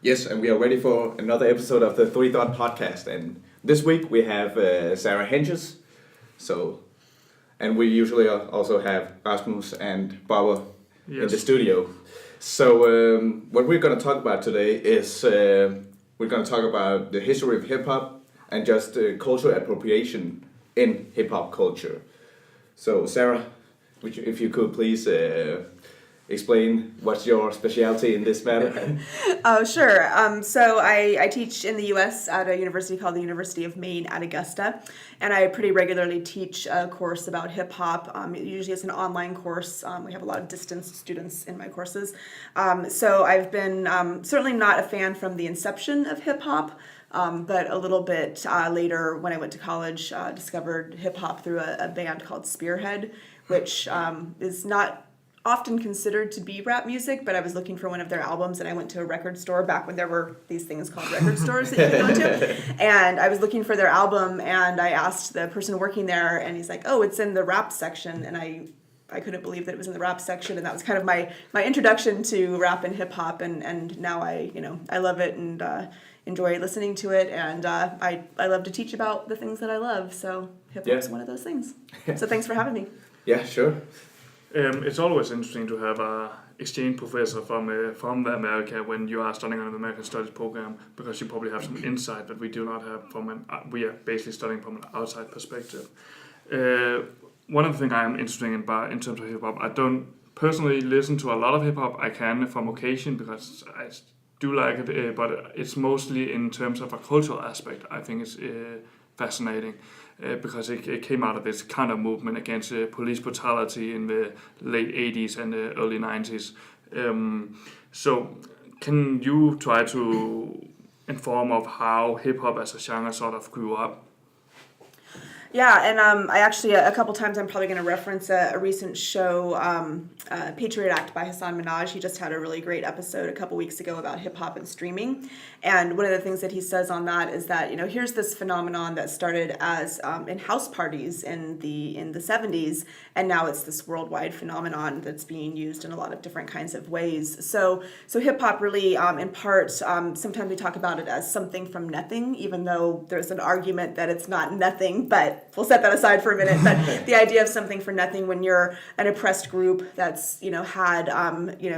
Yes, and we are ready for another episode of the Three Thought Podcast. And this week we have Sarah Henches. And we usually also have Rasmus and Barbara in the studio. So what we're going to talk about today is we're going to talk about the history of hip hop and just cultural appropriation in hip hop culture. So Sarah, if you could please explain what's your specialty in this matter. Sure. So I teach in the U.S. at a university called the University of Maine at Augusta, and I pretty regularly teach a course about hip hop. Usually it's an online course. We have a lot of distance students in my courses. So I've been certainly not a fan from the inception of hip hop, but a little bit later when I went to college, discovered hip hop through a band called Spearhead, which is not often considered to be rap music, but I was looking for one of their albums and I went to a record store back when there were these things called record stores that you could go to. And I was looking for their album and I asked the person working there and he's like, oh, it's in the rap section. And I couldn't believe that it was in the rap section. And that was kind of my introduction to rap and hip hop. And now I love it and enjoy listening to it. And I love to teach about the things that I love. So hip hop is one of those things. So thanks for having me. Yeah, sure. It's always interesting to have an exchange professor from America when you are studying on an American Studies program, because you probably have some insight that we do not have we are basically studying from an outside perspective. One of the things I am interested in terms of hip hop, I don't personally listen to a lot of hip hop. I can from occasion because I do like it, but it's mostly in terms of a cultural aspect. I think it's fascinating. Because it came out of this kind of movement against police brutality in the late 80s and the early 90s. So can you try to inform of how hip-hop as a genre sort of grew up? Yeah, and I actually, a couple times I'm probably going to reference a recent show, Patriot Act by Hassan Minhaj. He just had a really great episode a couple weeks ago about hip-hop and streaming. And one of the things that he says on that is that, here's this phenomenon that started as in house parties in the 70s, and now it's this worldwide phenomenon that's being used in a lot of different kinds of ways. So hip-hop really, in part, sometimes we talk about it as something from nothing, even though there's an argument that it's not nothing, but we'll set that aside for a minute. But the idea of something for nothing when you're an oppressed group that's, had,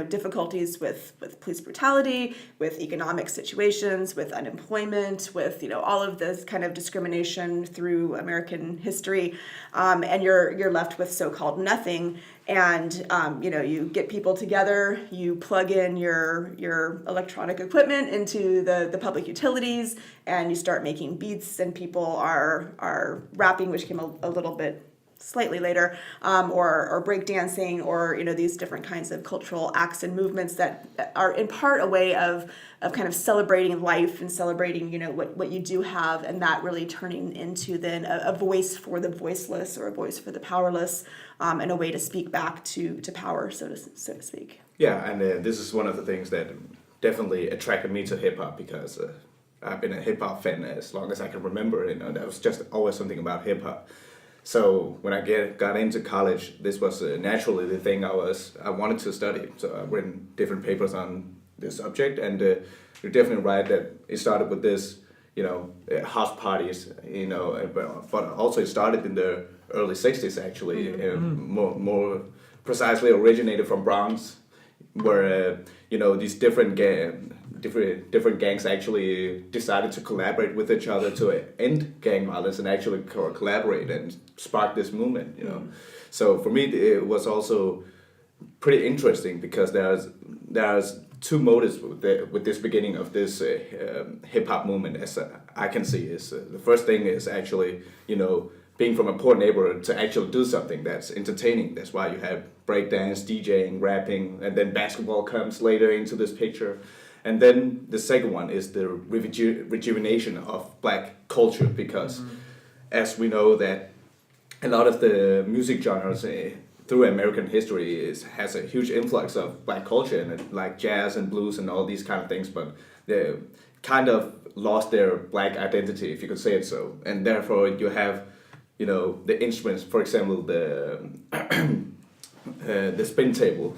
difficulties with police brutality, with economic situations, with unemployment, with, all of this kind of discrimination through American history. And you're left with so-called nothing. And, you get people together, you plug in your electronic equipment into the public utilities, and you start making beats, and people are rapping, which came a little bit slightly later, or breakdancing, or, these different kinds of cultural acts and movements that are in part a way of kind of celebrating life and celebrating, what you do have, and that really turning into then a voice for the voiceless or a voice for the powerless, and a way to speak back to power, so to speak. Yeah, and this is one of the things that definitely attracted me to hip hop, because I've been a hip hop fan as long as I can remember. That was just always something about hip hop. So when I got into college, this was naturally the thing I wanted to study. So I've written different papers on this subject, and you're definitely right that it started with this, house parties, but also it started in the early 60s actually, more precisely originated from Bronx, where these different gangs actually decided to collaborate with each other to end gang violence and actually collaborate and spark this movement. So for me it was also pretty interesting, because there's two motives with this beginning of this hip hop movement, as I can see. Is the first thing is actually being from a poor neighborhood to actually do something that's entertaining. That's why you have breakdance, DJing, rapping, and then basketball comes later into this picture. And then the second one is the rejuvenation of black culture, because as we know that a lot of the music genres through American history has a huge influx of black culture, and like jazz and blues and all these kind of things, but they kind of lost their black identity, if you could say it so. And therefore you have the instruments, for example, the spin table,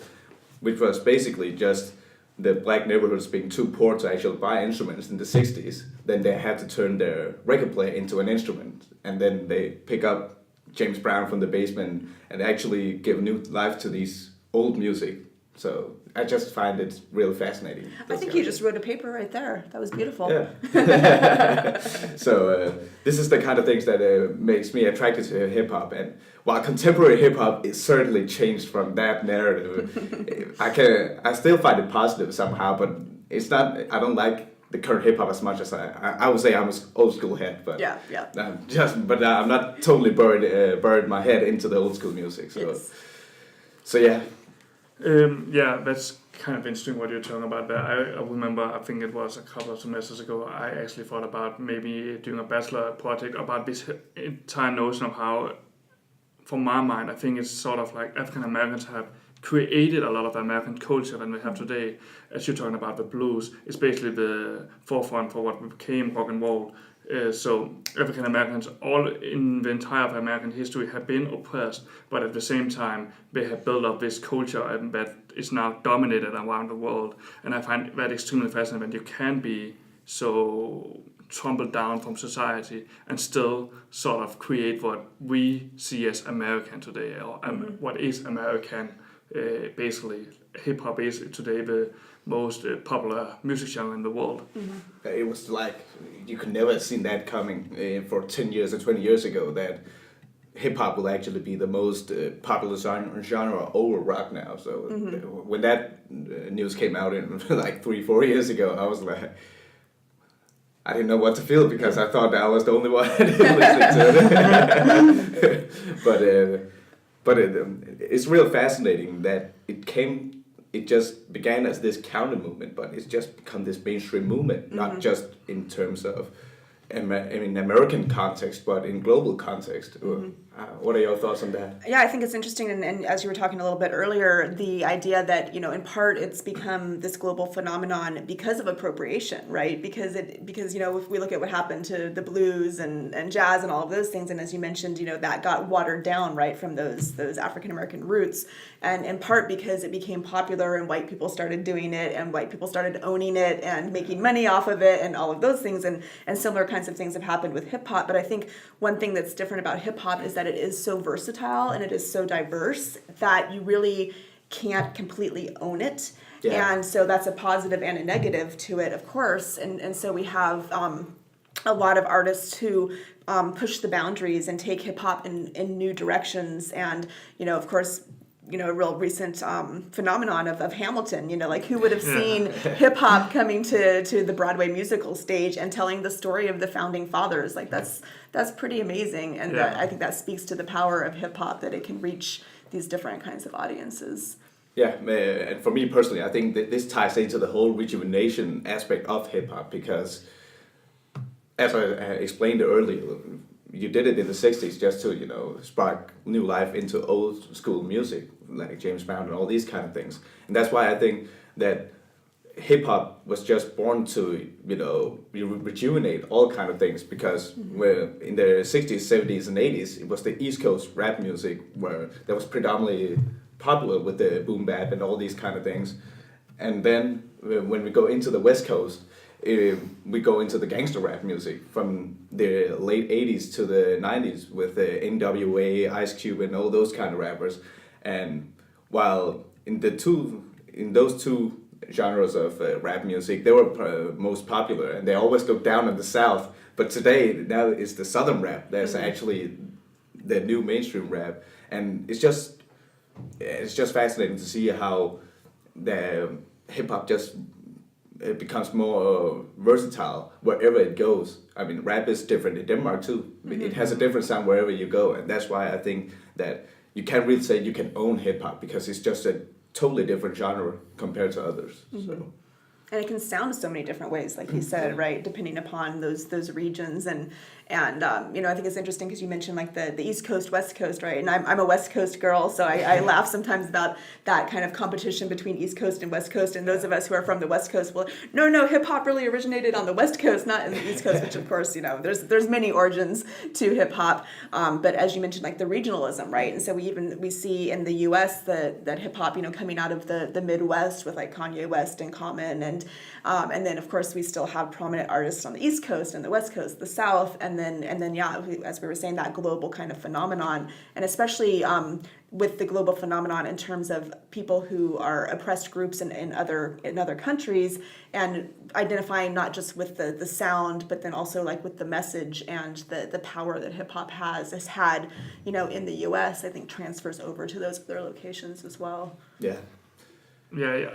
which was basically just the black neighborhoods being too poor to actually buy instruments in the 60s, then they had to turn their record player into an instrument. And then they pick up James Brown from the basement and actually give new life to these old music. So I just find it really fascinating. I think you just wrote a paper right there. That was beautiful. Yeah. So this is the kind of things that makes me attracted to hip hop. And while contemporary hip hop is certainly changed from that narrative, I still find it positive somehow. But it's not. I don't like the current hip hop as much as I would say I'm an old school head. But I'm not totally buried my head into the old school music. So Yes. So yeah. That's kind of interesting what you're talking about there. I remember, I think it was a couple of semesters ago, I actually thought about maybe doing a bachelor project about this entire notion of how, from my mind, I think it's sort of like African Americans have created a lot of American culture than we have today. As you're talking about the blues, it's basically the forefront for what became rock and roll. So African Americans, all in the entire of American history, have been oppressed, but at the same time, they have built up this culture and that is now dominated around the world. And I find that extremely fascinating. You can be so trampled down from society and still sort of create what we see as American today, or what is American. Basically, hip hop is today the most popular music genre in the world. Mm-hmm. It was like you could never have seen that coming for 10 years or 20 years ago, that hip hop will actually be the most popular genre over rock now. So when that news came out in like 3-4 years ago, I was like, I didn't know what to feel because I thought I was the only one listening to it. But it's real fascinating that it just began as this counter movement, but it's just become this mainstream movement, not just in terms of American context, but in global context. What are your thoughts on that? Yeah, I think it's interesting, and as you were talking a little bit earlier, the idea that, in part it's become this global phenomenon because of appropriation, right? Because if we look at what happened to the blues and jazz and all of those things, and as you mentioned, that got watered down, right, from those African American roots, and in part because it became popular and white people started doing it and white people started owning it and making money off of it and all of those things, and similar kinds of things have happened with hip hop. But I think one thing that's different about hip hop is that it is so versatile and it is so diverse that you really can't completely own it. Yeah. And so that's a positive and a negative to it, of course. And so we have a lot of artists who push the boundaries and take hip hop in new directions. And, of course, a real recent phenomenon of Hamilton, like who would have seen hip hop coming to the Broadway musical stage and telling the story of the founding fathers. Like that's pretty amazing. And I think that speaks to the power of hip hop, that it can reach these different kinds of audiences. Yeah, and for me personally, I think that this ties into the whole rejuvenation aspect of hip hop, because as I explained earlier, you did it in the 60s just to, spark new life into old school music, like James Brown and all these kind of things. And that's why I think that hip hop was just born to, rejuvenate all kind of things, because in the 60s, 70s, and 80s, it was the East Coast rap music that was predominantly popular with the boom bap and all these kind of things. And then when we go into the West Coast, we go into the gangster rap music from the late 80s to the 90s with the NWA, Ice Cube, and all those kind of rappers. And while in those two genres of rap music, they were most popular, and they always look down on the South. But today, now it's the Southern rap that's actually the new mainstream rap, and it's just fascinating to see how the hip hop just it becomes more versatile wherever it goes. I mean, rap is different in Denmark too. It has a different sound wherever you go, and that's why I think that you can't really say you can own hip hop, because it's just a totally different genre compared to others. So. and it can sound so many different ways, like you said, right, depending upon those regions. And you know, I think it's interesting because you mentioned like the East Coast, West Coast, right? And I'm a West Coast girl, so I laugh sometimes about that kind of competition between East Coast and West Coast. And those of us who are from the West Coast, well, no, hip hop really originated on the West Coast, not in the East Coast, which of course, you know, there's many origins to hip hop. But as you mentioned, like the regionalism, right? And so we see in the U.S. that hip hop, you know, coming out of the Midwest with like Kanye West and Common, and then of course we still have prominent artists on the East Coast and the West Coast, the South, and then yeah, as we were saying, that global kind of phenomenon, and especially with the global phenomenon in terms of people who are oppressed groups in other countries, and identifying not just with the sound, but then also like with the message and the power that hip hop has had, you know, in the U.S. I think transfers over to those other locations as well. Yeah. Yeah,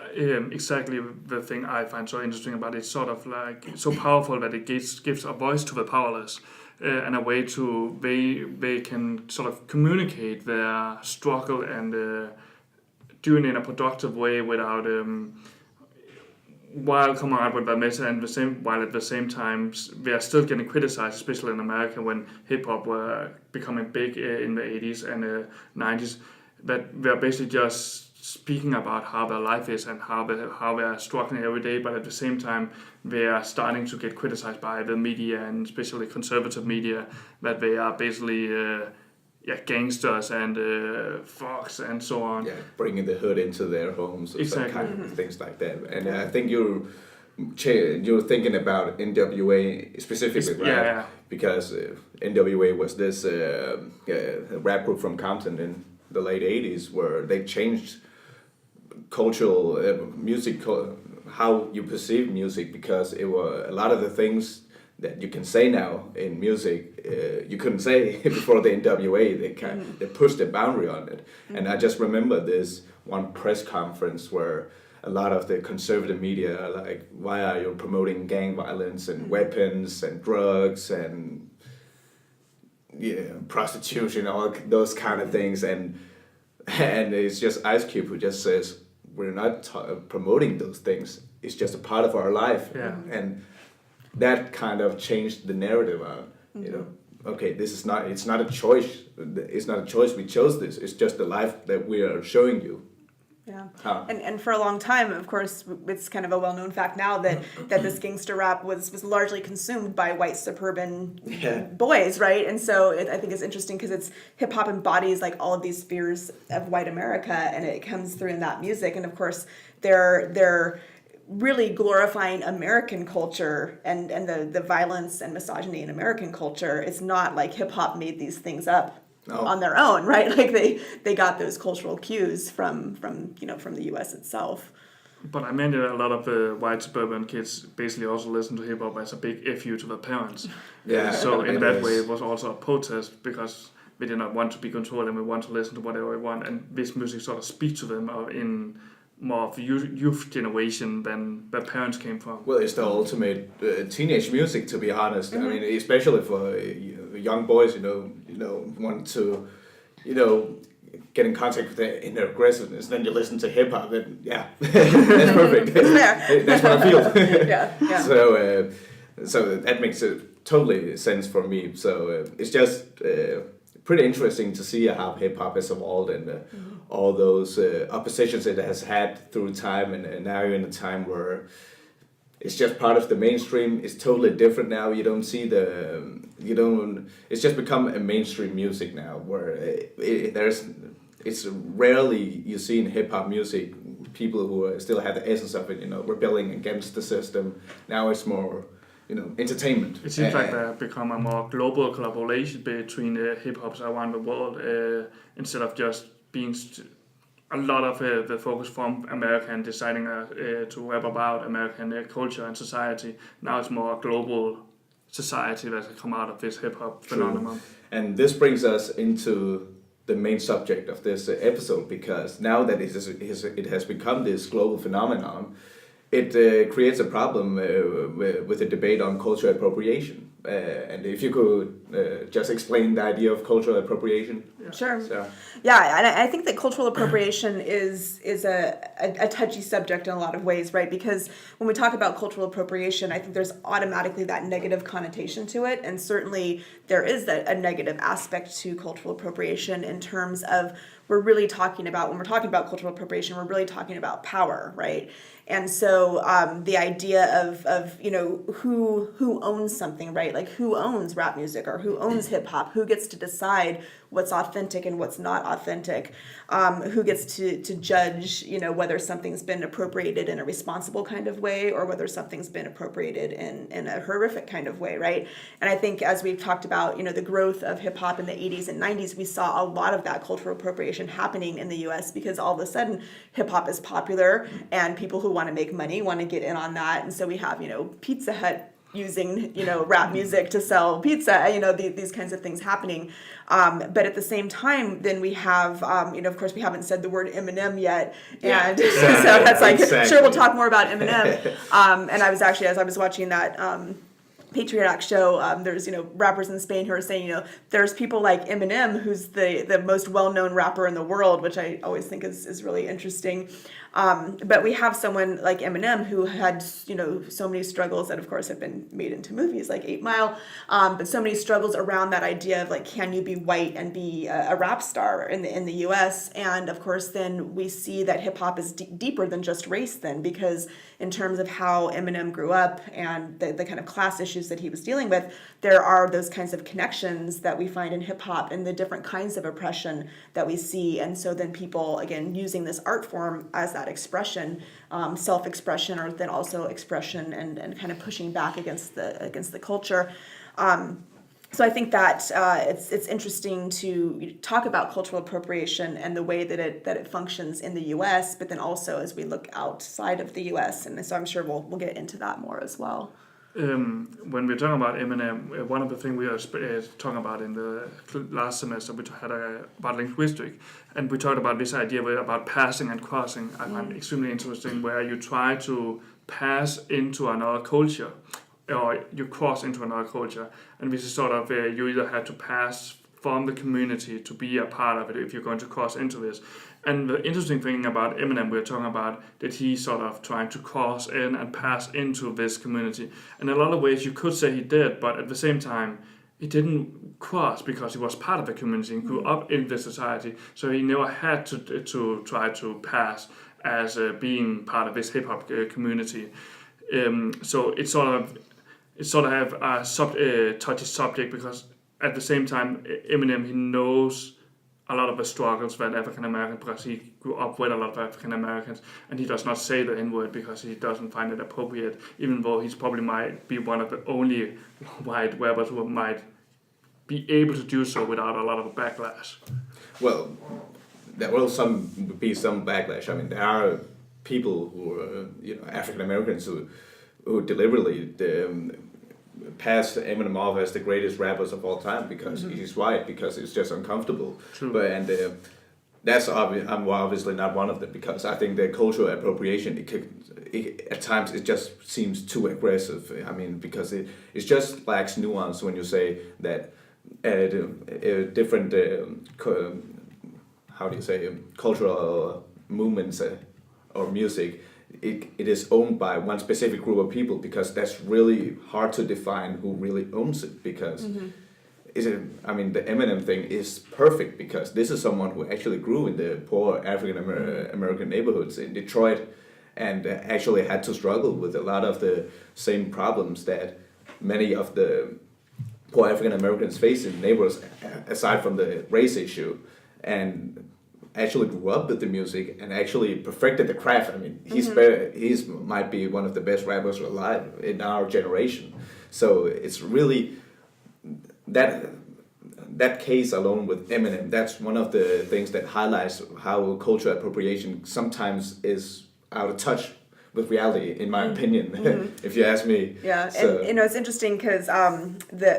exactly the thing I find so interesting about it. It's sort of like so powerful that it gives a voice to the powerless, and a way to they can sort of communicate their struggle and do it in a productive way without while coming out with their message, and while at the same time they are still getting criticized, especially in America when hip hop were becoming big in the 80s and 90s, that they're basically just speaking about how their life is and how they are struggling every day, but at the same time they are starting to get criticized by the media, and especially conservative media, that they are basically gangsters and thugs and so on. Yeah, bringing the hood into their homes, or exactly. some kind of things like that. And I think you're thinking about NWA specifically, right? Yeah. Because NWA was this rap group from Compton in the late 80s, where they changed cultural music, how you perceive music, because it were a lot of the things that you can say now in music you couldn't say before the NWA. They pushed the boundary on it. And I just remember this one press conference where a lot of the conservative media are like, why are you promoting gang violence and weapons and drugs and prostitution, all those kind of things, and it's just Ice Cube who just says, we're not promoting those things, it's just a part of our life. And that kind of changed the narrative on, you know, okay, it's not a choice we chose this, it's just the life that we are showing you. Yeah, and for a long time, of course, it's kind of a well-known fact now that this gangster rap was largely consumed by white suburban boys, right? And so I think it's interesting because it's hip hop embodies like all of these fears of white America, and it comes through in that music. And of course, they're really glorifying American culture and the violence and misogyny in American culture. It's not like hip hop made these things up. On their own, right? Like they got those cultural cues from the U.S. itself. But I mean, a lot of the white suburban kids basically also listen to hip hop as a big FU to their parents. Yeah. So in that way, it was also a protest because we did not want to be controlled and we want to listen to whatever we want. And this music sort of speaks to them in more of youth generation than their parents came from. Well, it's the ultimate teenage music, to be honest. I mean, especially for young boys, want to, get in contact with their inner aggressiveness. Then you listen to hip hop, and that's perfect. That's what I feel. Yeah. So that makes totally sense for me. So it's just pretty interesting to see how hip hop has evolved and all those oppositions it has had through time, and now you're in a time where it's just part of the mainstream. It's totally different now. You don't see it's just become a mainstream music now, where it's rarely you see in hip hop music people who still have the essence of it, rebelling against the system. Now it's more, entertainment. It seems like there have become a more global collaboration between hip hops around the world, instead of just being a lot of the focus from America and deciding to rap about American culture and society. Now it's more a global society that has come out of this hip hop phenomenon. And this brings us into the main subject of this episode, because now that it has become this global phenomenon, it creates a problem with the debate on cultural appropriation. And if you could just explain the idea of cultural appropriation? Sure. So. Yeah, and I think that cultural appropriation is a touchy subject in a lot of ways, right? Because when we talk about cultural appropriation, I think there's automatically that negative connotation to it, and certainly there is a negative aspect to cultural appropriation in terms of when we're talking about cultural appropriation, we're really talking about power, right? And so the idea of who owns something, right? Like who owns rap music or who owns hip hop? Who gets to decide what's authentic and what's not authentic? Who gets to judge, whether something's been appropriated in a responsible kind of way or whether something's been appropriated in a horrific kind of way, right? And I think as we've talked about, the growth of hip hop in the 80s and 90s, we saw a lot of that cultural appropriation happening in the US because all of a sudden hip hop is popular and people who want to make money want to get in on that. And so we have, Pizza Hut using, rap music to sell pizza, these kinds of things happening. But at the same time, then we have, of course, we haven't said the word Eminem yet. And so that's exactly. Sure, we'll talk more about Eminem. And I was actually, as I was watching that, Patriot Act show, there's, rappers in Spain who are saying, there's people like Eminem, who's the most well-known rapper in the world, which I always think is really interesting. But we have someone like Eminem who had, so many struggles that, of course, have been made into movies like 8 Mile, but so many struggles around that idea of, like, can you be white and be a rap star in the U.S.? And, of course, then we see that hip-hop is deeper than just race then, because in terms of how Eminem grew up and the kind of class issues that he was dealing with, there are those kinds of connections that we find in hip-hop and the different kinds of oppression that we see. And so then people, again, using this art form as that expression, self-expression, or then also expression and kind of pushing back against the culture. So I think that it's interesting to talk about cultural appropriation and the way that it functions in the U.S., but then also as we look outside of the U.S. And so I'm sure we'll get into that more as well. When we're talking about Eminem, one of the things we are talking about in the last semester, we had about linguistic, and we talked about this idea about passing and crossing. I find extremely interesting, where you try to pass into another culture, or you cross into another culture, and this is sort of you either have to pass from the community to be a part of it if you're going to cross into this. And the interesting thing about Eminem, we're talking about that he's sort of trying to cross in and pass into this community. In a lot of ways, you could say he did, but at the same time, he didn't cross because he was part of the community and grew up in the society. So he never had to try to pass as being part of this hip hop community. So it's sort of have a touchy subject, because at the same time, Eminem, he knows a lot of the struggles with African Americans because he grew up with a lot of African Americans, and he does not say the N-word because he doesn't find it appropriate, even though he's probably might be one of the only white rappers who might be able to do so without a lot of a backlash. Well, there will be some backlash. I mean, there are people who are, African Americans who deliberately pass Eminem off as the greatest rappers of all time because he's white, because it's just uncomfortable. True. But that's obvious. I'm obviously not one of them, because I think the cultural appropriation at times it just seems too aggressive. I mean, because it just lacks nuance when you say that different cultural movements or music. It is owned by one specific group of people, because that's really hard to define who really owns it, because the Eminem thing is perfect, because this is someone who actually grew in the poor African American neighborhoods in Detroit and actually had to struggle with a lot of the same problems that many of the poor African Americans face in neighborhoods, aside from the race issue, and actually grew up with the music and actually perfected the craft. I mean, he's might be one of the best rappers alive in our generation. So it's really that case alone with Eminem. That's one of the things that highlights how cultural appropriation sometimes is out of touch with reality, in my opinion, if you ask me. Yeah, So, and it's interesting because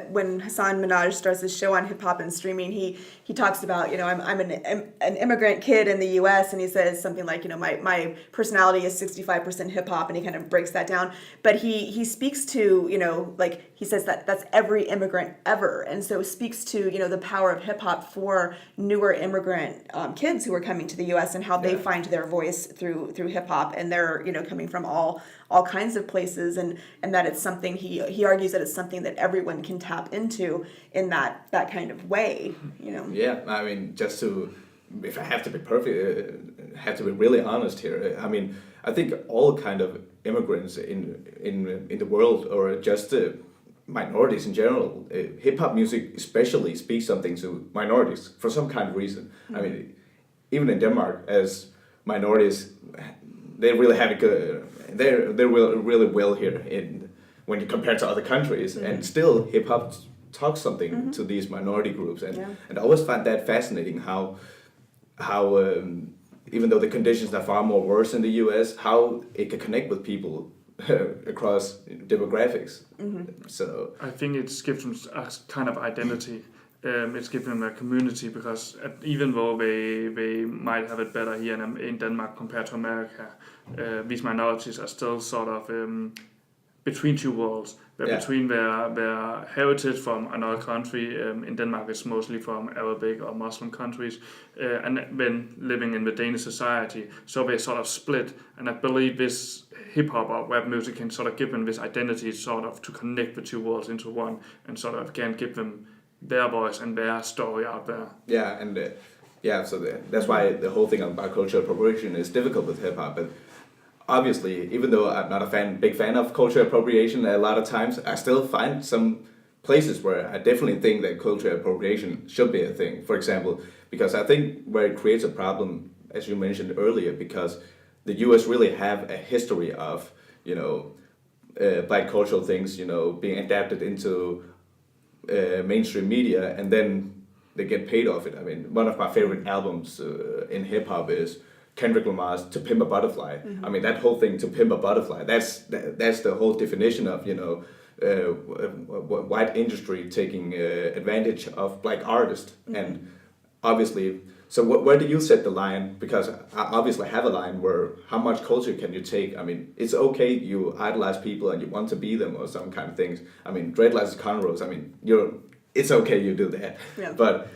when Hassan Minhaj starts his show on hip hop and streaming, he talks about I'm an immigrant kid in the U.S. and he says something like my personality is 65% hip hop, and he kind of breaks that down. But he speaks to like he says that's every immigrant ever, and so speaks to the power of hip hop for newer immigrant kids who are coming to the U.S. and how they find their voice through hip hop, and they're coming from all kinds of places, and that it's something he argues that it's something that everyone can tap into in that kind of way. Yeah, I mean, if I have to be perfect, have to be really honest here. I mean, I think all kind of immigrants in the world, or just minorities in general, hip hop music especially speaks something to minorities for some kind of reason. Mm-hmm. I mean, even in Denmark, as minorities, they really have a good. They're really well here when you compare to other countries, and still hip hop talks something to these minority groups, and I always find that fascinating how even though the conditions are far more worse in the U.S., how it can connect with people across demographics. So I think it gives them a kind of identity. It's given them a community, because even though they might have it better here in Denmark compared to America, these minorities are still sort of between two worlds. They're between their heritage from another country. In Denmark, it's mostly from Arabic or Muslim countries, and then living in the Danish society. So they sort of split. And I believe this hip hop or rap music can sort of give them this identity, sort of to connect the two worlds into one, and sort of again give them their voice and their story out there. Yeah, and so that's why the whole thing about cultural appropriation is difficult with hip hop. But obviously, even though I'm not a big fan of cultural appropriation, a lot of times I still find some places where I definitely think that cultural appropriation should be a thing. For example, because I think where it creates a problem, as you mentioned earlier, because the U.S. really have a history of black cultural things, being adapted into mainstream media, and then they get paid off it. I mean, one of my favorite albums in hip hop is Kendrick Lamar's "To Pimp a Butterfly." I mean, that whole thing, "To Pimp a Butterfly," that's the whole definition of white industry taking advantage of black artists. And obviously, so where do you set the line? Because I obviously have a line where how much culture can you take? I mean, it's okay you idolize people and you want to be them or some kind of things. I mean, dreadlocks, cornrows. I mean, it's okay you do that. Yeah. But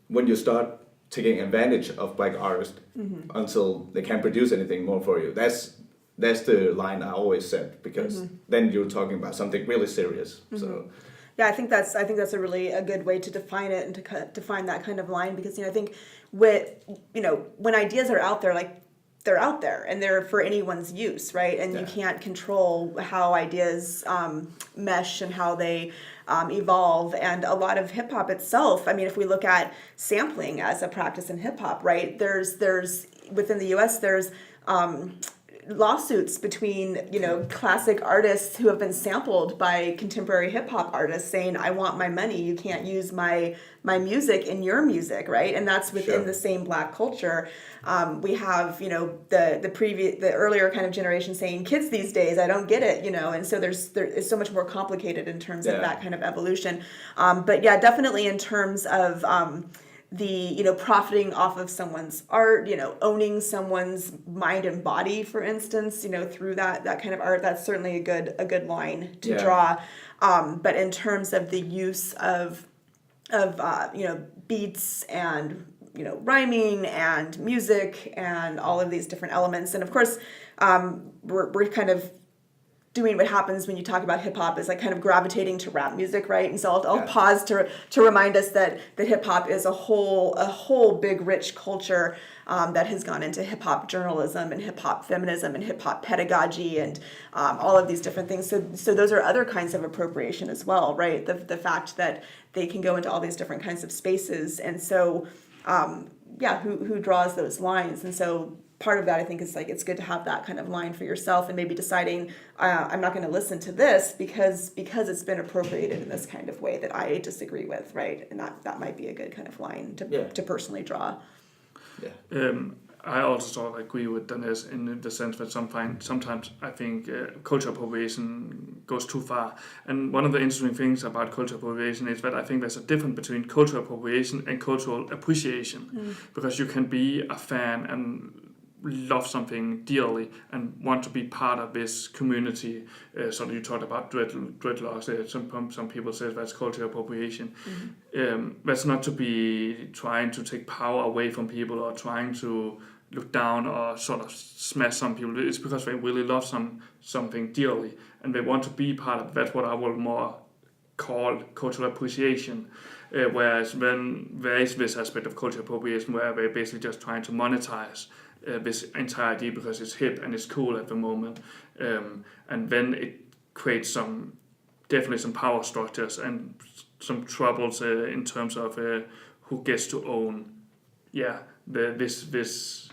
when you start taking advantage of black artists until they can't produce anything more for you, that's the line I always set, because then you're talking about something really serious. So. Yeah, I think that's a really a good way to define it and to define that kind of line, because I think when ideas are out there, like they're out there and they're for anyone's use, right? And you can't control how ideas mesh and how they evolve. And a lot of hip hop itself, I mean, if we look at sampling as a practice in hip hop, right? There's within the U.S. there's lawsuits between classic artists who have been sampled by contemporary hip hop artists saying, I want my money, you can't use my music in your music, right? And that's within the same black culture. We have the earlier kind of generation saying, kids these days, I don't get it, and so it's so much more complicated in terms of that kind of evolution. But yeah, definitely in terms of the profiting off of someone's art, owning someone's mind and body, for instance, through that kind of art, that's certainly a good line to draw. But in terms of the use of beats and rhyming and music and all of these different elements, and of course we're kind of doing what happens when you talk about hip hop is like kind of gravitating to rap music, right? And so I'll pause to remind us that hip hop is a whole big rich culture that has gone into hip hop journalism and hip hop feminism and hip hop pedagogy and all of these different things. So those are other kinds of appropriation as well, right? The fact that they can go into all these different kinds of spaces, and so who draws those lines? And so part of that, I think, is like it's good to have that kind of line for yourself, and maybe deciding I'm not going to listen to this because it's been appropriated in this kind of way that I disagree with, right? And that might be a good kind of line to personally draw. Yeah. I also sort of agree with Denne in the sense that sometimes I think cultural appropriation goes too far. And one of the interesting things about cultural appropriation is that I think there's a difference between cultural appropriation and cultural appreciation. Because you can be a fan and love something dearly and want to be part of this community. So you talked about dreadlocks. Some people say that's cultural appropriation. That's not to be trying to take power away from people or trying to look down or sort of smash some people. It's because they really love something dearly and they want to be part of it. That's what I would more call cultural appreciation. Whereas when there is this aspect of cultural appropriation where they're basically just trying to monetize this entire idea because it's hip and it's cool at the moment, and then it creates definitely some power structures and some troubles in terms of who gets to own this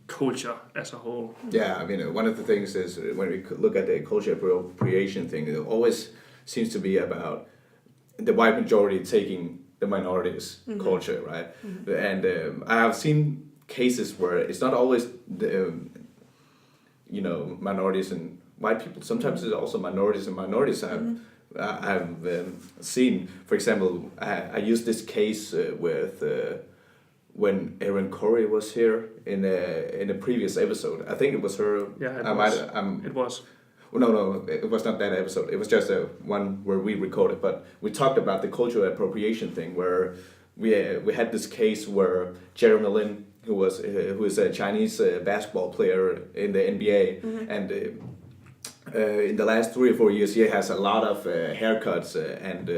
culture as a whole. Yeah, I mean, one of the things is when we look at the culture appropriation thing, it always seems to be about the white majority taking the minorities' culture, right? And I have seen cases where it's not always the minorities and white people. Sometimes it's also minorities and minorities. I've seen, for example, I used this case with when Erin Corey was here in a previous episode. I think it was her. Yeah, it was. No, it was not that episode. It was just one where we recorded. But we talked about the cultural appropriation thing, where we had this case where Jeremy Lin, who is a Chinese basketball player in the NBA, and in the last 3 or 4 years he has a lot of haircuts and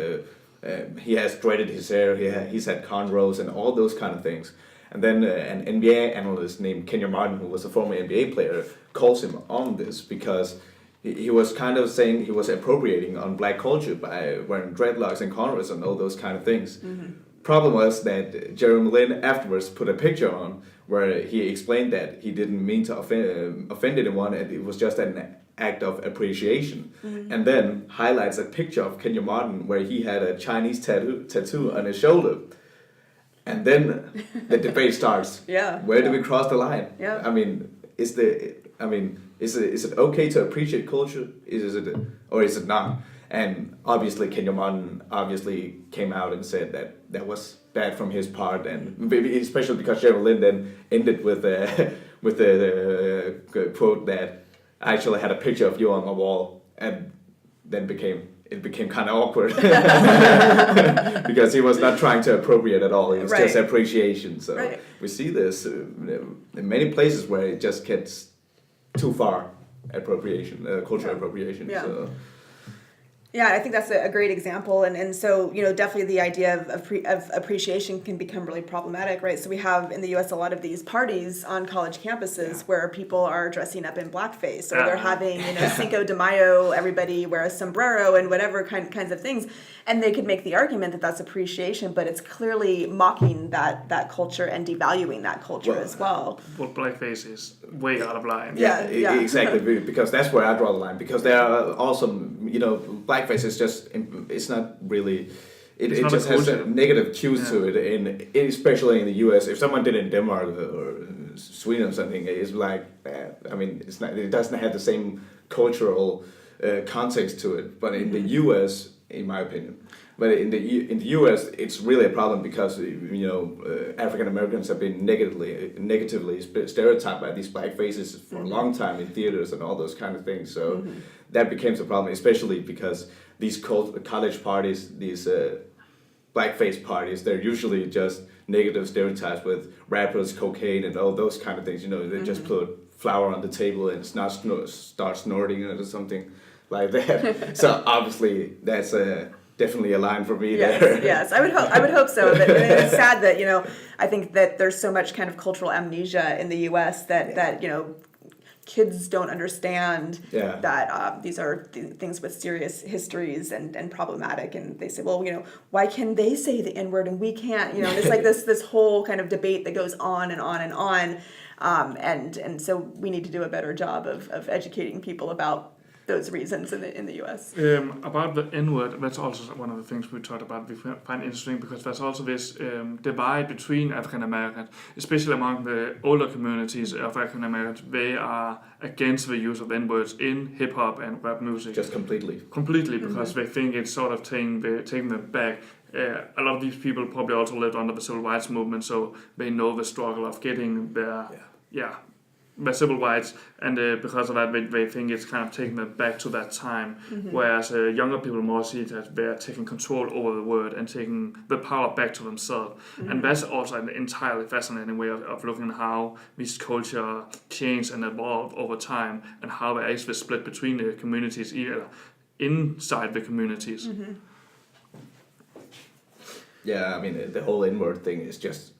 he has dreaded his hair. He's had cornrows and all those kind of things. And then an NBA analyst named Kenya Martin, who was a former NBA player, calls him on this because he was kind of saying he was appropriating on black culture by wearing dreadlocks and cornrows and all those kind of things. Problem was that Jeremy Lin afterwards put a picture on where he explained that he didn't mean to offend anyone and it was just an act of appreciation. And then highlights a picture of Kenya Martin where he had a Chinese tattoo on his shoulder. And then the debate starts. Where do we cross the line? I mean, is it okay to appreciate culture? Is it or is it not? And obviously Kenya Martin came out and said that was bad from his part, and maybe especially because Jeremy Lin then ended with the quote that I actually had a picture of you on my wall, and then it became kind of awkward because he was not trying to appropriate at all. It was just appreciation. So we see this in many places where it just gets too far appropriation, cultural appropriation. So. Yeah, I think that's a great example, and so definitely the idea of appreciation can become really problematic, right? So we have in the U.S. a lot of these parties on college campuses where people are dressing up in blackface, or they're having Cinco de Mayo, everybody wear a sombrero and whatever kinds of things, and they could make the argument that that's appreciation, but it's clearly mocking that culture and devaluing that culture as well. But blackface is way out of line. Yeah, exactly, because that's where I draw the line. Because there are also blackface is just, it's not really, it just has a negative cues to it, especially in the US. If someone did it in Denmark or Sweden or something, it's like, it's not, it doesn't have the same cultural context to it. But in the US, in my opinion, but in the US, it's really a problem because African Americans have been negatively stereotyped by these black faces for a long time in theaters and all those kind of things. So that becomes a problem, especially because these college parties, these blackface parties, they're usually just negative stereotypes with rappers, cocaine, and all those kind of things. They just put flour on the table and start snorting it or something like that. So obviously that's definitely a line for me there. Yes, I would hope so. But it's sad that I think that there's so much kind of cultural amnesia in the U.S. that kids don't understand that these are things with serious histories and problematic, and they say, well, why can they say the N-word and we can't? It's like this whole kind of debate that goes on and on and on, and so we need to do a better job of educating people about those reasons in the U.S. About the N-word, that's also one of the things we talked about. We find interesting because there's also this divide between African Americans, especially among the older communities of African Americans. They are against the use of N-words in hip hop and rap music. Just completely. Completely, because they think it's sort of taking them back. A lot of these people probably also lived under the civil rights movement, so they know the struggle of getting their the civil rights, and because of that, they think it's kind of taking them back to that time. Whereas younger people more see that they're taking control over the word and taking the power back to themselves. And that's also an entirely fascinating way of looking at how this culture changed and evolved over time, and how they actually split between the communities, either inside the communities. Yeah, I mean, the whole N-word thing is just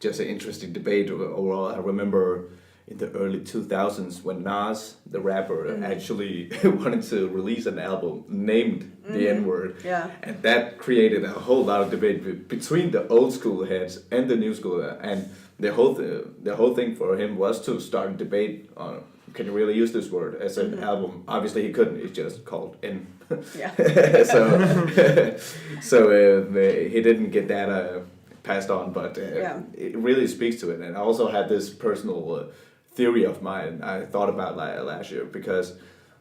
just an interesting debate overall. I remember in the early 2000s when Nas, the rapper, actually wanted to release an album named the N-word. Yeah. And that created a whole lot of debate between the old school heads and the new school. And the whole thing for him was to start a debate on, can you really use this word as an album? Obviously he couldn't, it's just called N. Yeah. so he didn't get that passed on, but it really speaks to it. And I also had this personal theory of mine I thought about last year, because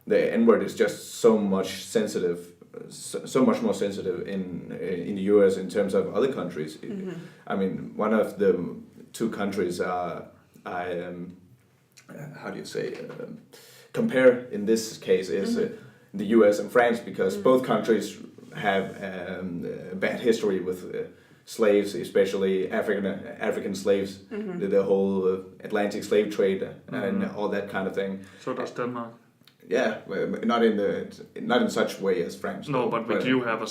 the N-word is just so much more sensitive in the US in terms of other countries. I mean, one of the two countries compare in this case is the US and France, because both countries have a bad history with slaves, especially African slaves, the whole Atlantic slave trade and all that kind of thing. So does Denmark. Yeah, not in such way as France. No, but we do have a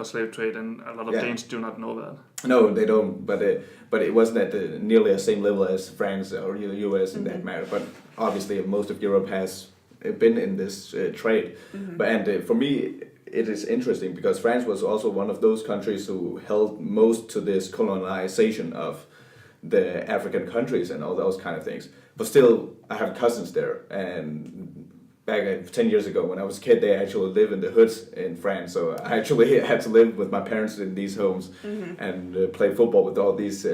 slave trade, and a lot of Danes do not know that. No, they don't. But it wasn't at nearly the same level as France or the US in that matter. But obviously, most of Europe has been in this trade. And for me, it is interesting because France was also one of those countries who held most to this colonization of the African countries and all those kind of things. But still, I have cousins there, and back 10 years ago when I was a kid, they actually lived in the hoods in France. So I actually had to live with my parents in these homes and play football with all these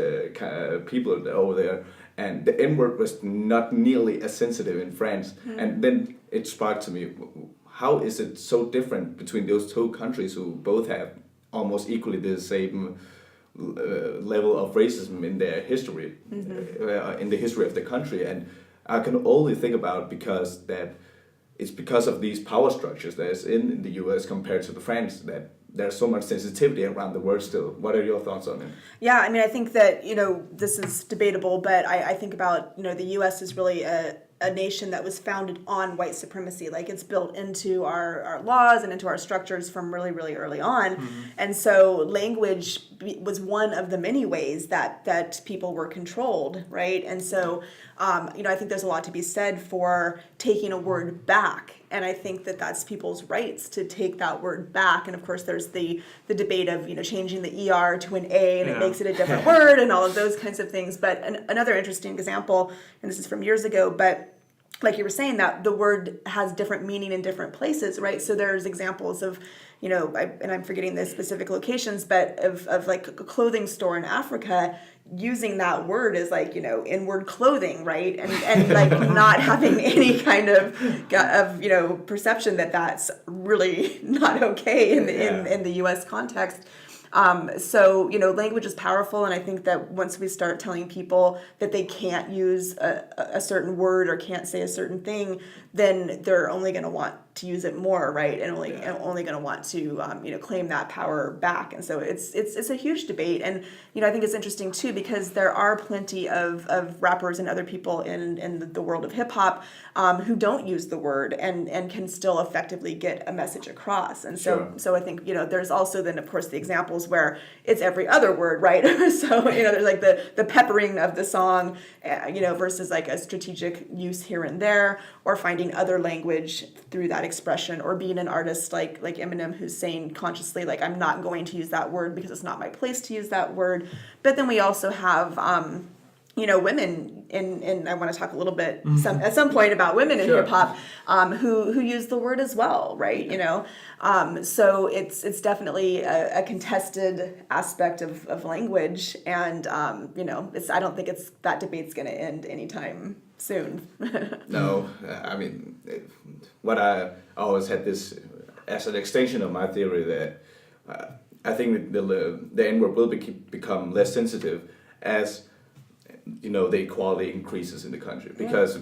people over there. And the N-word was not nearly as sensitive in France. And then it sparked to me, how is it so different between those two countries who both have almost equally the same level of racism in their history, in the history of the country? And I can only think about because it's because of these power structures that's in the US compared to the France that there's so much sensitivity around the word still. What are your thoughts on it? Yeah, I mean, I think that, this is debatable, but I think about, the U.S. is really a nation that was founded on white supremacy. Like, it's built into our laws and into our structures from really, really early on. And so language was one of the many ways that people were controlled, right? And so, I think there's a lot to be said for taking a word back. And I think that that's people's rights to take that word back. And of course, there's the debate of, changing the ER to an A and it makes it a different word and all of those kinds of things. But another interesting example, and this is from years ago, but like you were saying, that the word has different meaning in different places, right? So there's examples of, and I'm forgetting the specific locations, but of like a clothing store in Africa using that word as like, in-word clothing, right? And like not having any kind of perception that that's really not okay in the US context. So, language is powerful, and I think that once we start telling people that they can't use a certain word or can't say a certain thing, then they're only going to want to use it more, right? And only going to want to claim that power back. And so it's a huge debate, and I think it's interesting too because there are plenty of rappers and other people in the world of hip hop who don't use the word and can still effectively get a message across. And so I think there's also then of course the examples where it's every other word, right? So there's like the peppering of the song, versus like a strategic use here and there, or finding other language through that expression, or being an artist like Eminem who's saying consciously like I'm not going to use that word because it's not my place to use that word. But then we also have women and I want to talk a little bit at some point about women in Sure. hip hop who use the word as well, right? So it's definitely a contested aspect of language, and I don't think that debate's going to end anytime soon. No, I mean, what I always had this as an extension of my theory that I think that the N-word will become less sensitive as the equality increases in the country, because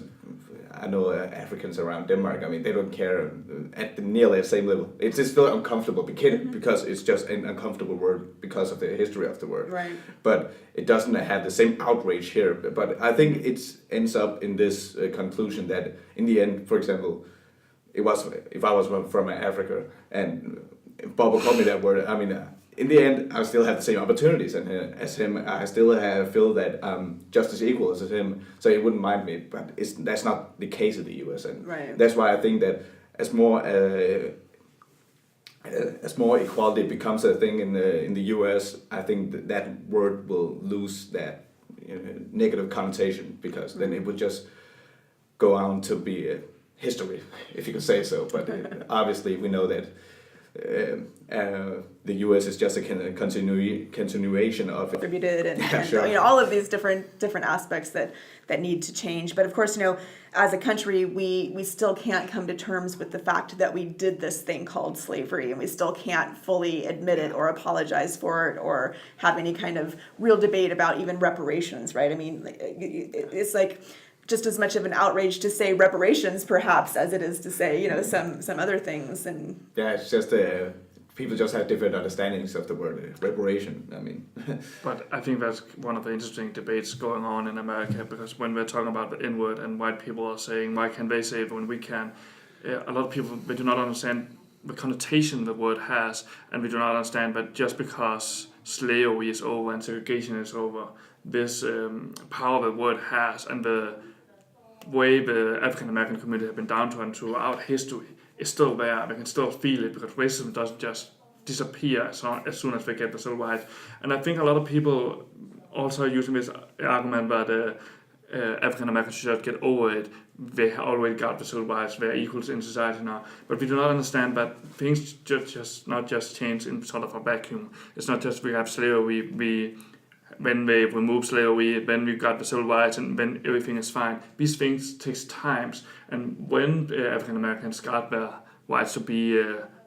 I know Africans around Denmark, I mean, they don't care at nearly the same level. It's just still uncomfortable because it's just an uncomfortable word because of the history of the word. Right. But it doesn't have the same outrage here. But I think it ends up in this conclusion that in the end, for example, if I was from Africa and if Bob called me that word, I mean, in the end, I still have the same opportunities as him. I still feel that I'm just as equal as him, so he wouldn't mind me. But that's not the case in the U.S., and that's why I think that as more equality becomes a thing in the U.S., I think that word will lose that negative connotation, because then it would just go on to be history, if you could say so. But obviously, we know that. The U.S. is just a continuation of Attributed and sure. All of these different aspects that need to change. But of course, as a country, we still can't come to terms with the fact that we did this thing called slavery, and we still can't fully admit it or apologize for it or have any kind of real debate about even reparations, right? I mean, it's like just as much of an outrage to say reparations, perhaps, as it is to say, some other things. And yeah, it's just people just have different understandings of the word reparation. I mean, but I think that's one of the interesting debates going on in America, because when we're talking about the N-word and white people are saying, why can they say it when we can? A lot of people, they do not understand the connotation the word has, and we do not understand that just because slavery is over and segregation is over, this power the word has and the way the African American community have been downtrodden throughout history is still there. We can still feel it, because racism doesn't just disappear as soon as they get the civil rights. And I think a lot of people also using this argument that African Americans should get over it. They already got the civil rights, they're equals in society now. But we do not understand that things just not just change in sort of a vacuum. It's not just we have slavery, when they remove slavery, then we got the civil rights, and then everything is fine. These things takes time, and when African Americans got their rights to be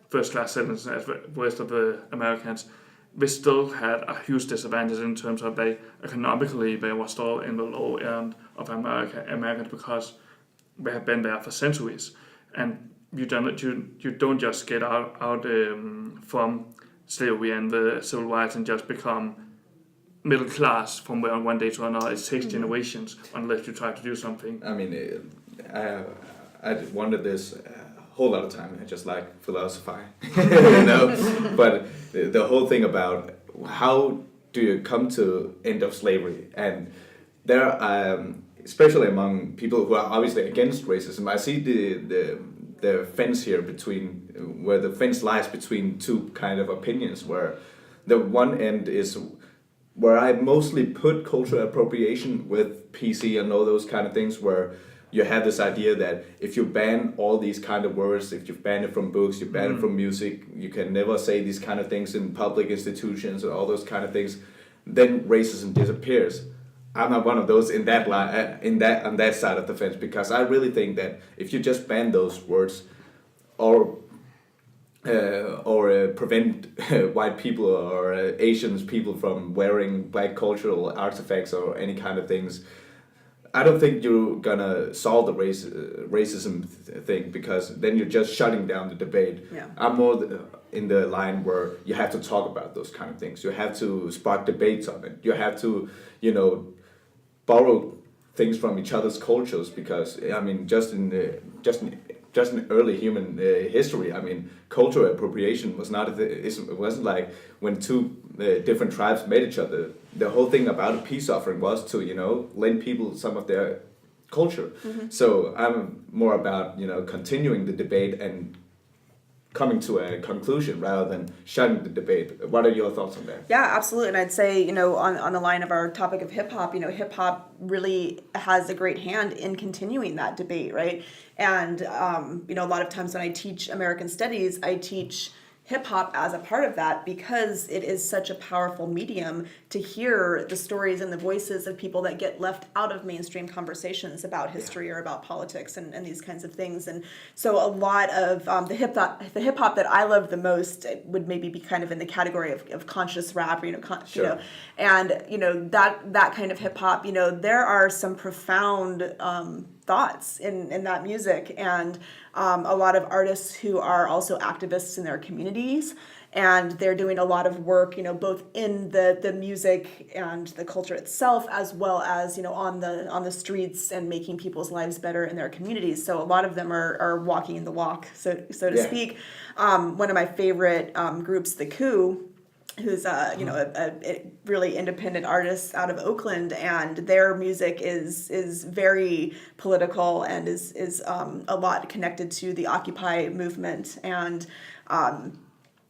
first-class citizens as the rest of the Americans, they still had a huge disadvantage in terms of economically they were still in the low end of Americans, because they have been there for centuries, and you don't just get out from slavery and the civil rights and just become middle class from one day to another. It takes generations unless you try to do something. I mean, I wondered this a whole lot of time. I just like philosophy, But the whole thing about how do you come to end of slavery, and there, especially among people who are obviously against racism, I see the fence here where the fence lies between two kind of opinions, where the one end is where I mostly put cultural appropriation with PC and all those kind of things, where you have this idea that if you ban all these kind of words, if you ban it from books, you ban it from music, you can never say these kind of things in public institutions and all those kind of things, then racism disappears. I'm not one of those on that side of the fence, because I really think that if you just ban those words or prevent white people or Asian people from wearing black cultural artifacts or any kind of things, I don't think you're gonna solve the racism thing, because then you're just shutting down the debate. Yeah. I'm more in the line where you have to talk about those kind of things. You have to spark debates on it. You have to, borrow things from each other's cultures, because I mean, just in early human history, I mean, cultural appropriation was not it wasn't like when two different tribes met each other. The whole thing about a peace offering was to lend people some of their culture. So I'm more about continuing the debate and coming to a conclusion rather than shutting the debate. What are your thoughts on that? Yeah, absolutely. And I'd say, on the line of our topic of hip hop, hip hop really has a great hand in continuing that debate, right? And, a lot of times when I teach American studies, I teach hip hop as a part of that because it is such a powerful medium to hear the stories and the voices of people that get left out of mainstream conversations about history or about politics and these kinds of things. And so a lot of the hip hop that I love the most would maybe be kind of in the category of conscious rap, Sure. and that kind of hip hop, there are some profound thoughts in that music, and a lot of artists who are also activists in their communities, and they're doing a lot of work, both in the music and the culture itself, as well as on the streets and making people's lives better in their communities. So a lot of them are walking in the walk, so to speak. One of my favorite groups, The Coup, who's a really independent artist out of Oakland, and their music is very political and is a lot connected to the Occupy movement, and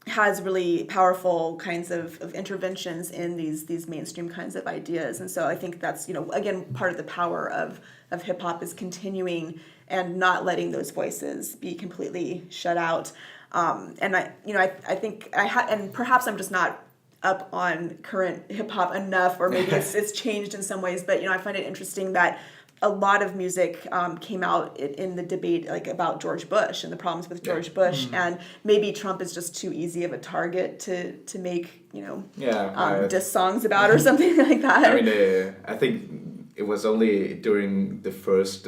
has really powerful kinds of interventions in these mainstream kinds of ideas. And so I think that's again part of the power of hip hop is continuing and not letting those voices be completely shut out. And I think and perhaps I'm just not up on current hip hop enough, or maybe it's changed in some ways. But I find it interesting that a lot of music came out in the debate about George Bush and the problems with George Bush, and maybe Trump is just too easy of a target to make diss songs about or something like that. I mean, I think it was only during the first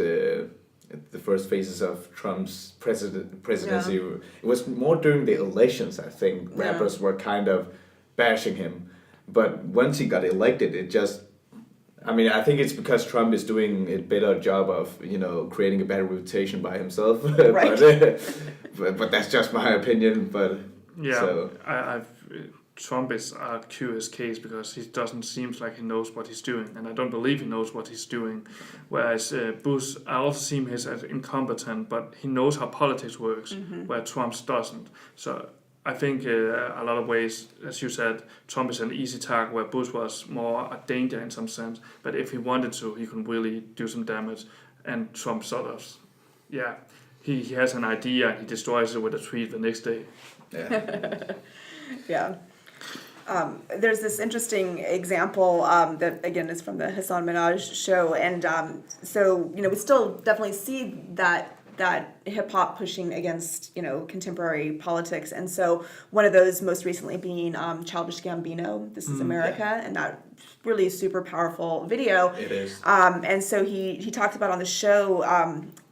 phases of Trump's presidency. Yeah. It was more during the elections, I think, rappers were kind of bashing him. But once he got elected, it just... I mean, I think it's because Trump is doing a better job of, creating a better reputation by himself. Right. but that's just my opinion. But Yeah, so. Trump is a curious case because he doesn't seem like he knows what he's doing, and I don't believe he knows what he's doing. Whereas Bush, I also see him as incompetent, but he knows how politics works, where Trump doesn't. So I think a lot of ways, as you said, Trump is an easy target, where Bush was more a danger in some sense. But if he wanted to, he can really do some damage. And Trump sort of, he has an idea and he destroys it with a tweet the next day. Yeah. Yeah. There's this interesting example that, again, is from the Hassan Minhaj show. And so, we still definitely see that hip hop pushing against, contemporary politics. And so one of those most recently being Childish Gambino, This Is America, and that really super powerful video. It is. And so he talked about on the show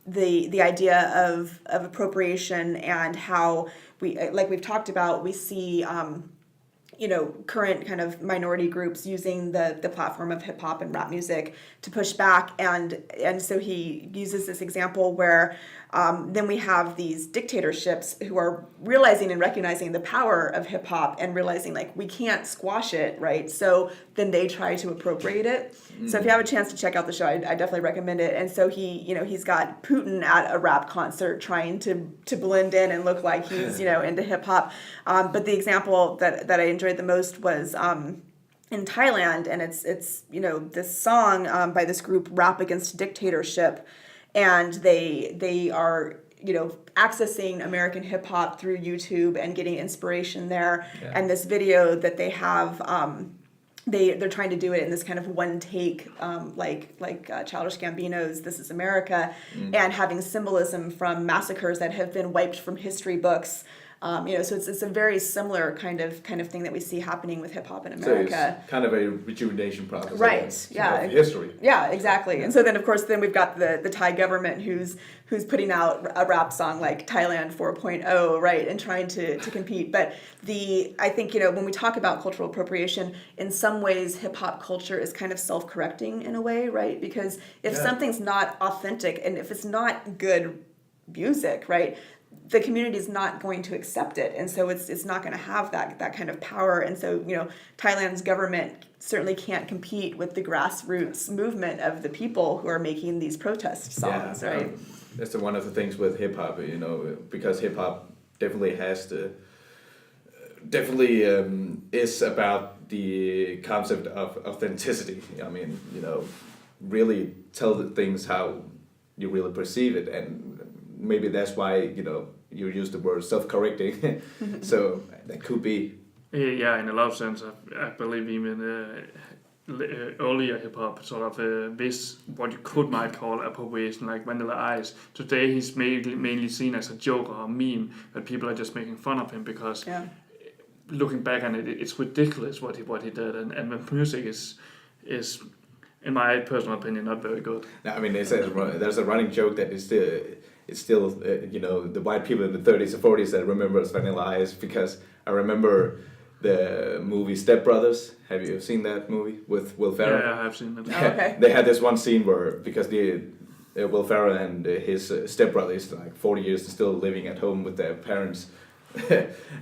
the idea of appropriation, and how we've talked about, we see current kind of minority groups using the platform of hip hop and rap music to push back, and so he uses this example where then we have these dictatorships who are realizing and recognizing the power of hip hop and realizing we can't squash it, right? So then they try to appropriate it. So if you have a chance to check out the show, I definitely recommend it. And so he's got Putin at a rap concert trying to blend in and look like he's into hip hop. But the example that I enjoyed the most was in Thailand, and it's this song by this group, Rap Against Dictatorship, and they are accessing American hip hop through YouTube and getting inspiration there. Yeah. And this video that they have, they're trying to do it in this kind of one take, like Childish Gambino's "This Is America," and having symbolism from massacres that have been wiped from history books. So it's a very similar kind of thing that we see happening with hip hop in America. So it's kind of a rejuvenation process, right? Of history. Yeah, exactly. Yeah. And so then, of course, we've got the Thai government who's putting out a rap song like Thailand 4.0, right, and trying to compete. But I think when we talk about cultural appropriation, in some ways, hip hop culture is kind of self-correcting in a way, right? Because if something's not authentic and if it's not good music, right, the community is not going to accept it, and so it's not going to have that kind of power. And so Thailand's government certainly can't compete with the grassroots movement of the people who are making these protest songs, right? That's one of the things with hip hop, because hip hop definitely has definitely is about the concept of authenticity. I mean, really tell the things how you really perceive it, and maybe that's why you use the word self-correcting. So that could be. Yeah, in a lot of sense, I believe even earlier hip hop sort of this what you might call appropriation, like Vanilla Ice. Today he's mainly seen as a joke or a meme that people are just making fun of him because. Yeah. Looking back on it, it's ridiculous what he did, and the music is, in my personal opinion, not very good. No, I mean, there's a running joke that it's still the white people in the 30s or 40s that remember Vanilla Ice, because I remember the movie Step Brothers. Have you seen that movie with Will Ferrell? Yeah, I have seen it. Oh, okay. They had this one scene where, because Will Ferrell and his stepbrother is like 40 years still living at home with their parents.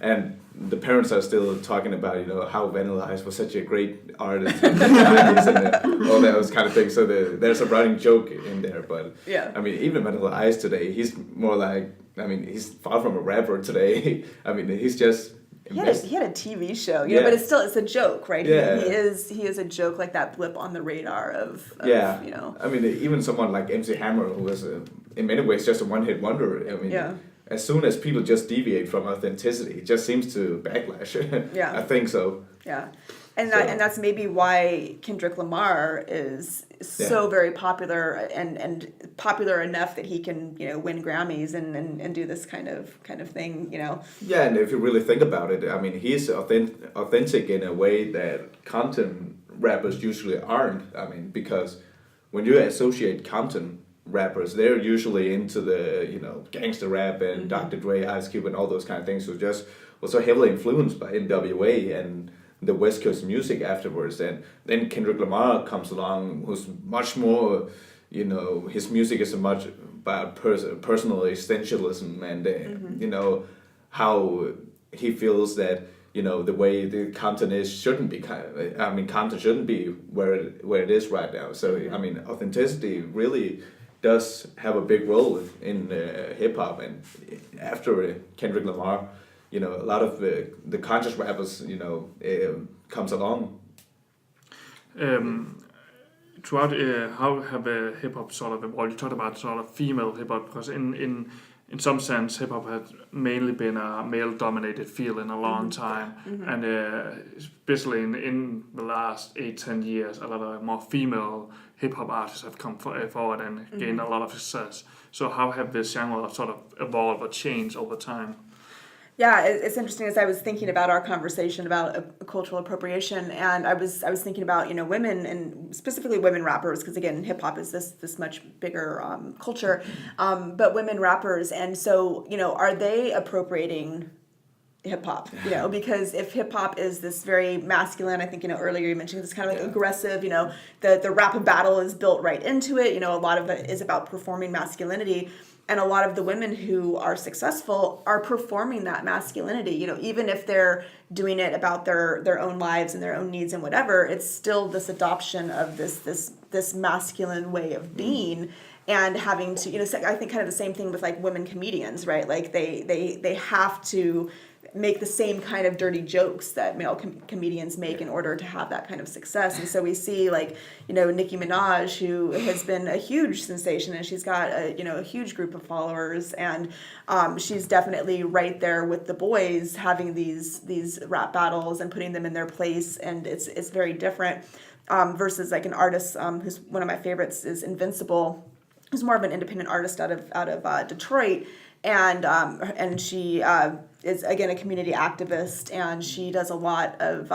And the parents are still talking about how Vanilla Ice was such a great artist in the 90s and all those kind of things. So there's a running joke in there, but Yeah. I mean, even Vanilla Ice today, he's more like, I mean, he's far from a rapper today. I mean, he's just. He had a TV show, Yeah. but it's a joke, right? Yeah. He is a joke, like that blip on the radar of Yeah. . I mean, even someone like MC Hammer, who was in many ways just a one-hit wonder. I mean, Yeah. as soon as people just deviate from authenticity, it just seems to backlash. Yeah. I think so. Yeah. And So- that's maybe why Kendrick Lamar is so very popular and popular enough that he can win Grammys and do this kind of thing. Yeah, and if you really think about it, I mean, he's authentic in a way that Compton rappers usually aren't. I mean, because when you associate Compton rappers, they're usually into the gangster rap and Dr. Dre, Ice Cube, and all those kind of things. So just was so heavily influenced by NWA and the West Coast music afterwards. And then Kendrick Lamar comes along, who's much more, his music is much about personal existentialism and how he feels that the way the Compton is shouldn't be. I mean, Compton shouldn't be where it is right now. So I mean, authenticity really does have a big role in hip hop, and after Kendrick Lamar, a lot of the conscious rappers, comes along. Throughout, how have hip hop sort of evolved? You talked about sort of female hip hop, because in some sense, hip hop has mainly been a male dominated field in a long time, and especially in the last 8-10 years, a lot of more female hip hop artists have come forward and gained a lot of success. So how have this genre sort of evolved or changed over time? Yeah, it's interesting as I was thinking about our conversation about cultural appropriation, and I was thinking about women and specifically women rappers, because again hip hop is this much bigger culture, but women rappers, and so are they appropriating hip hop? Because if hip hop is this very masculine, I think earlier you mentioned this kind of like aggressive, the rap battle is built right into it. A lot of it is about performing masculinity. And a lot of the women who are successful are performing that masculinity, even if they're doing it about their own lives and their own needs and whatever, it's still this adoption of this masculine way of being, and having to, I think kind of the same thing with like women comedians, right? Like they have to make the same kind of dirty jokes that male comedians make in order to have that kind of success. And so we see like, Nicki Minaj, who has been a huge sensation, and she's got a huge group of followers, and she's definitely right there with the boys having these rap battles and putting them in their place, and it's very different versus like an artist who's one of my favorites is Invincible, who's more of an independent artist out of Detroit, and she is again a community activist, and she does a lot of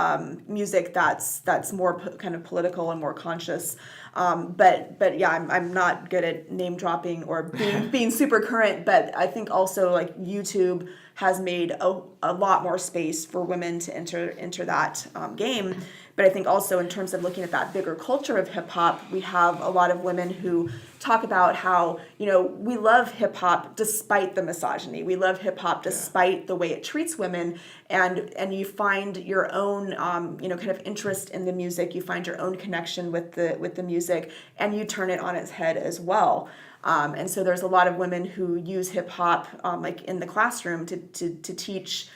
music that's more kind of political and more conscious. But yeah, I'm not good at name dropping or being super current. But I think also like YouTube has made a lot more space for women to enter that game. But I think also in terms of looking at that bigger culture of hip hop, we have a lot of women who talk about how, we love hip hop despite the misogyny. We love hip hop despite the way it treats women, and you find your own, kind of interest in the music. You find your own connection with the music, and you turn it on its head as well. And so there's a lot of women who use hip hop like in the classroom to teach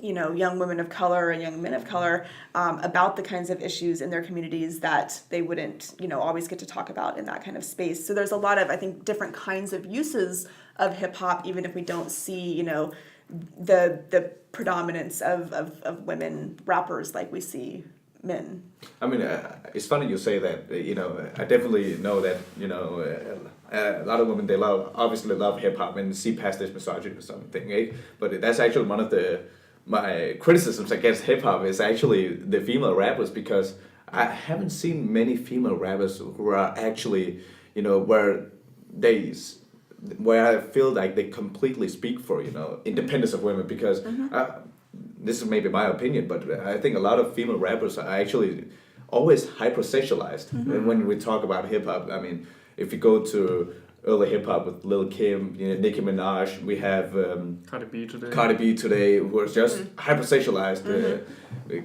young women of color and young men of color about the kinds of issues in their communities that they wouldn't, always get to talk about in that kind of space. So there's a lot of, I think, different kinds of uses of hip hop, even if we don't see, the predominance of women rappers like we see men. I mean, it's funny you say that. I definitely know that. A lot of women obviously love hip hop and see past this misogyny or something, eh? But that's actually one of my criticisms against hip hop is actually the female rappers, because I haven't seen many female rappers who are actually, where I feel like they completely speak for independence of women, because. This is maybe my opinion, but I think a lot of female rappers are actually always hypersexualized. And when we talk about hip hop, I mean, if you go to early hip hop with Lil Kim, Nicki Minaj, we have Cardi B today, who are just hypersexualized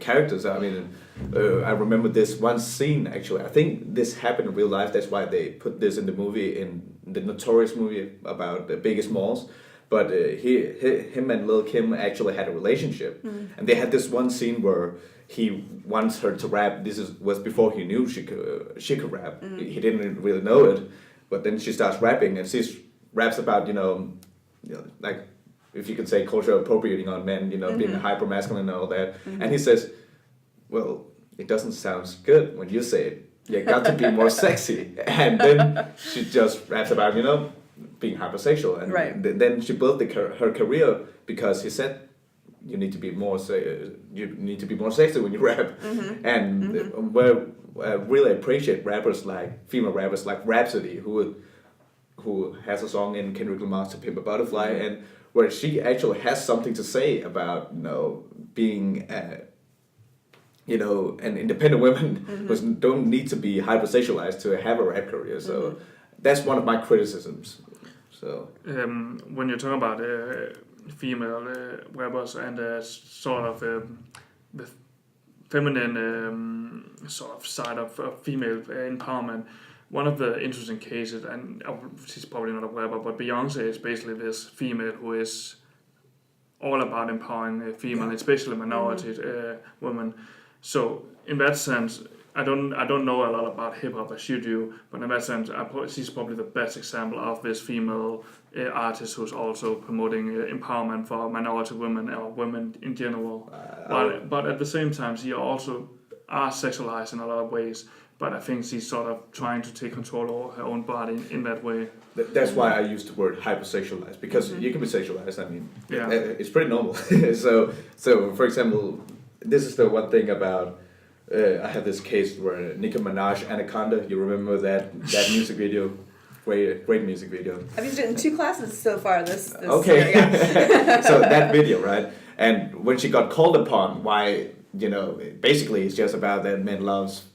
characters. I mean, I remember this one scene actually. I think this happened in real life. That's why they put this in the movie, in the Notorious movie about the Biggest Smalls. But him and Lil Kim actually had a relationship, and they had this one scene where he wants her to rap. Was before he knew she could rap. He didn't really know it, but then she starts rapping, and she raps about like, if you could say, culture appropriating on men, being hyper masculine and all that. And he says, "Well, it doesn't sound good when you say it. You got to be more sexy." And then she just raps about being hypersexual, and then she built her career because he said you need to be more sexy when you rap. And where I really appreciate female rappers like Rhapsody, who has a song in Kendrick Lamar's "To Pimp a Butterfly," and where she actually has something to say about being an independent woman who don't need to be hypersexualized to have a rap career. So that's one of my criticisms. So when you talk about female rappers and sort of the feminine sort of side of female empowerment, one of the interesting cases, and she's probably not a rapper, but Beyonce is basically this female who is all about empowering female, especially minority women. So in that sense, I don't know a lot about hip hop as you do, but in that sense, she's probably the best example of this female artist who's also promoting empowerment for minority women or women in general. But at the same time, she also are sexualized in a lot of ways. But I think she's sort of trying to take control over her own body in that way. That's why I use the word hypersexualized, because you can be sexualized. I mean, it's pretty normal. so for example, this is the one thing about. I had this case where Nicki Minaj, Anaconda. You remember that music video? Great music video. I've used it in 2 classes so far. This okay. Yeah. So that video, right? And when she got called upon, why basically it's just about that men loves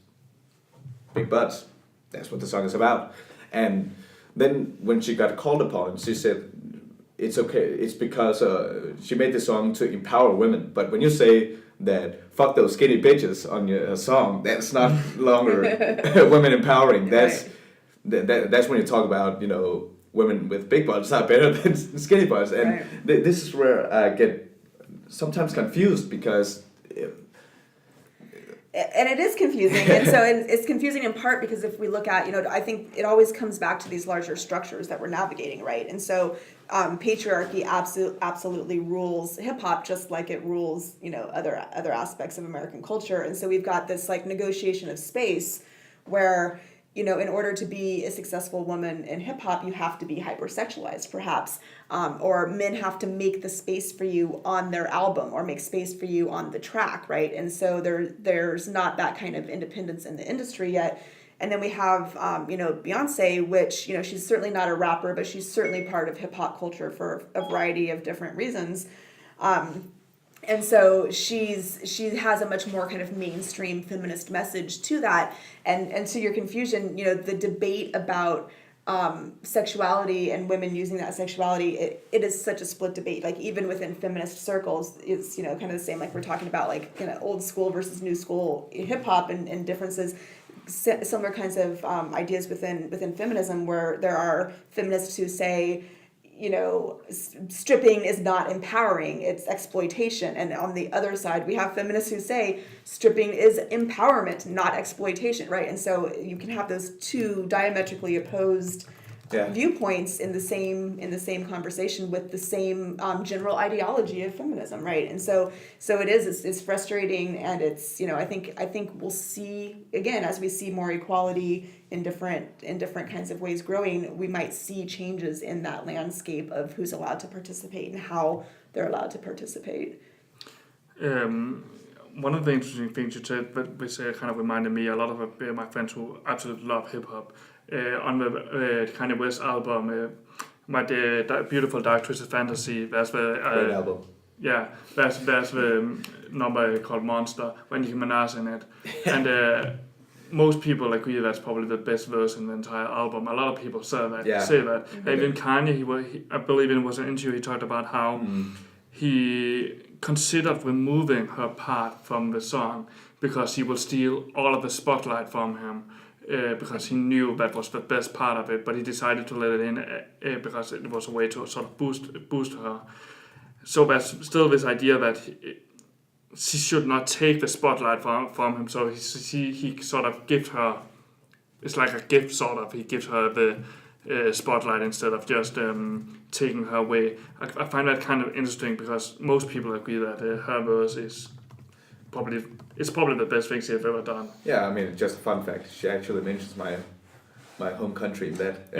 big butts. That's what the song is about. And then when she got called upon, she said, "It's okay. It's because she made the song to empower women." But when you say that "fuck those skinny bitches" on your song, that's not longer women empowering. That's when you talk about women with big butts are better than skinny butts, and this is where I get sometimes confused, because. And it is confusing, and so it's confusing in part because if we look at, I think it always comes back to these larger structures that we're navigating, right? And so patriarchy absolutely rules hip hop just like it rules, other aspects of American culture. And so we've got this like negotiation of space where, in order to be a successful woman in hip hop, you have to be hypersexualized, perhaps, or men have to make the space for you on their album or make space for you on the track, right? And so there's not that kind of independence in the industry yet. And then we have, Beyonce, which, she's certainly not a rapper, but she's certainly part of hip hop culture for a variety of different reasons. And so she has a much more kind of mainstream feminist message to that. And to your confusion, the debate about sexuality and women using that sexuality, it is such a split debate. Like even within feminist circles, it's kind of the same. Like we're talking about like old school versus new school hip hop and differences. similar kinds of ideas within feminism, where there are feminists who say, you know, stripping is not empowering, it's exploitation. And on the other side, we have feminists who say stripping is empowerment, not exploitation, right? And so you can have those two diametrically opposed viewpoints in the same conversation with the same general ideology of feminism, right? And so it's frustrating, and it's, you know, I think we'll see, again, as we see more equality in different kinds of ways growing, we might see changes in that landscape of who's allowed to participate and how they're allowed to participate. One of the interesting things you said, which kind of reminded me a lot of my friends who absolutely love hip hop. On the Kanye West album, My Beautiful Dark Twisted Fantasy, there's the Great album. Yeah, there's the number called Monster when Nicki Minaj in it, and most people agree that's probably the best verse in the entire album. A lot of people say that. Mm-hmm. Even Kanye, I believe it was an interview, he talked about how he considered removing her part from the song because he will steal all of the spotlight from him. Because he knew that was the best part of it, but he decided to let it in because it was a way to sort of boost her. So there's still this idea that she should not take the spotlight from him. So he sort of gives her, it's like a gift sort of. He gives her the spotlight instead of just taking her away. I find that kind of interesting because most people agree that her verse is probably the best thing she's ever done. Yeah, I mean, just a fun fact. She actually mentions my home country in that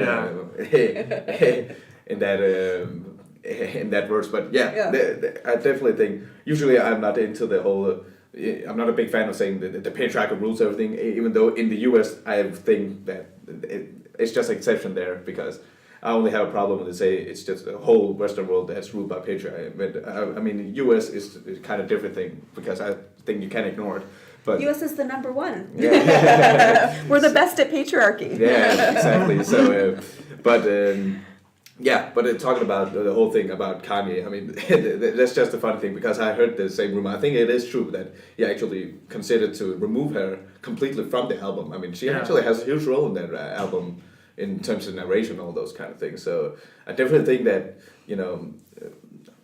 in that verse. But I definitely think. Usually, I'm not into the whole. I'm not a big fan of saying the patriarchal rules everything. Even though in the U.S. I think that it's just an exception there because I only have a problem with say it's just the whole Western world that's ruled by patriarchy. But I mean, the U.S. is kind of different thing because I think you can't ignore it. But U.S. is the number one. Yeah. We're the best at patriarchy. Yeah, exactly. So, but talking about the whole thing about Kanye, I mean, that's just a funny thing because I heard the same rumor. I think it is true that he actually considered to remove her completely from the album. I mean, she actually has a huge role in that album in terms of narration, all those kind of things. So I definitely think that, you know,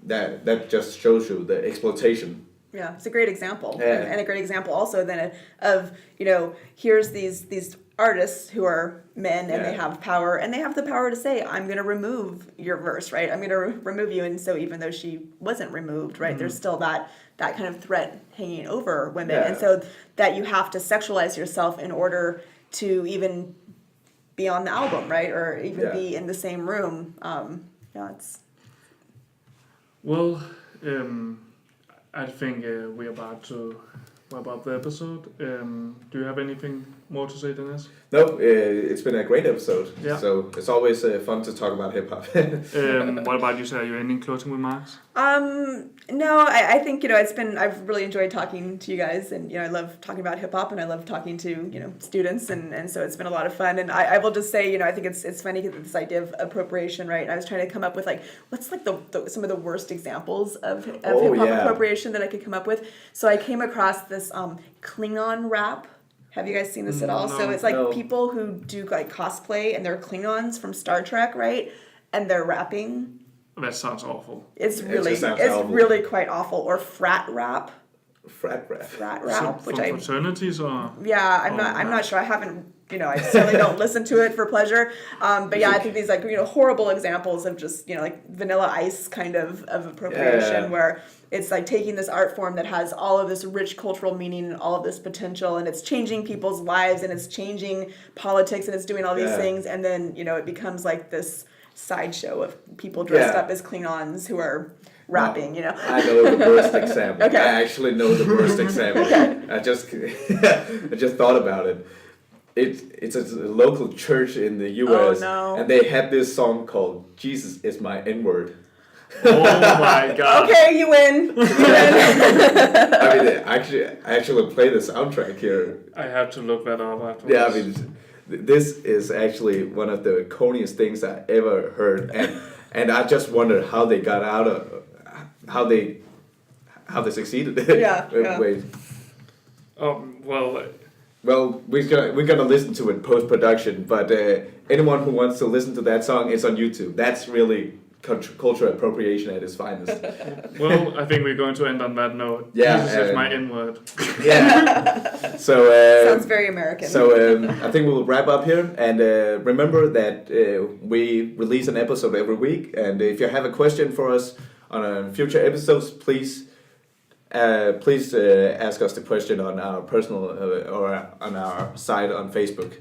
that just shows you the exploitation. Yeah, it's a great example, Yeah. and a great example also then of, you know, here's these artists who are men and they have power, and they have the power to say, I'm going to remove your verse, right? I'm going to remove you. And so even though she wasn't removed, right, there's still that kind of threat hanging over women. Yeah. And so that you have to sexualize yourself in order to even be on the album, right? Or even be in the same room. It's... Well, I think we're about to wrap up the episode. Do you have anything more to say than this? No, it's been a great episode. Yeah. So it's always fun to talk about hip hop. What about you, Sarah? Are you any closing remarks? No, I think, you know, I've really enjoyed talking to you guys, and, you know, I love talking about hip hop, and I love talking to, you know, students, and so it's been a lot of fun. And I will just say, you know, I think it's funny this idea of appropriation, right? And I was trying to come up with like, what's like some of the worst examples of hip hop appropriation that I could come up with. So I came across this Klingon rap. Have you guys seen this at all? No, So it's like people who do like cosplay and they're Klingons from Star Trek, right? And they're rapping. That sounds awful. It's awful. really quite awful. Or frat rap. Frat rap. From fraternities or? Yeah, I'm not sure. I haven't, you know, I certainly don't listen to it for pleasure. But yeah, I think these like, you know, horrible examples of just, you know, like Vanilla Ice kind of appropriation where it's like taking this art form that has all of this rich cultural meaning and all of this potential, and it's changing people's lives and it's changing politics and it's doing all these things, and then, you know, it becomes like this sideshow of people dressed up as Klingons who are rapping, you know. I know the worst example. Okay. I actually know the worst example. I just thought about it. It's a local church in the U.S. Oh, no. And they had this song called "Jesus Is My N-Word." Oh my god. Okay, you win. I mean, I actually play the soundtrack here. I have to look that up afterwards. Yeah, I mean, this is actually one of the corniest things I ever heard, and I just wonder how they got out of how they succeeded. Yeah. Wait. Well, Well, we're gonna listen to it post production, but anyone who wants to listen to that song, it's on YouTube. That's really cultural appropriation at its finest. Well, I think we're going to end on that note. Yeah, Jesus is my N-word. Yeah. So Sounds very American. So I think we'll wrap up here, and remember that we release an episode every week. And if you have a question for us on future episodes, please ask us the question on our personal or on our site on Facebook.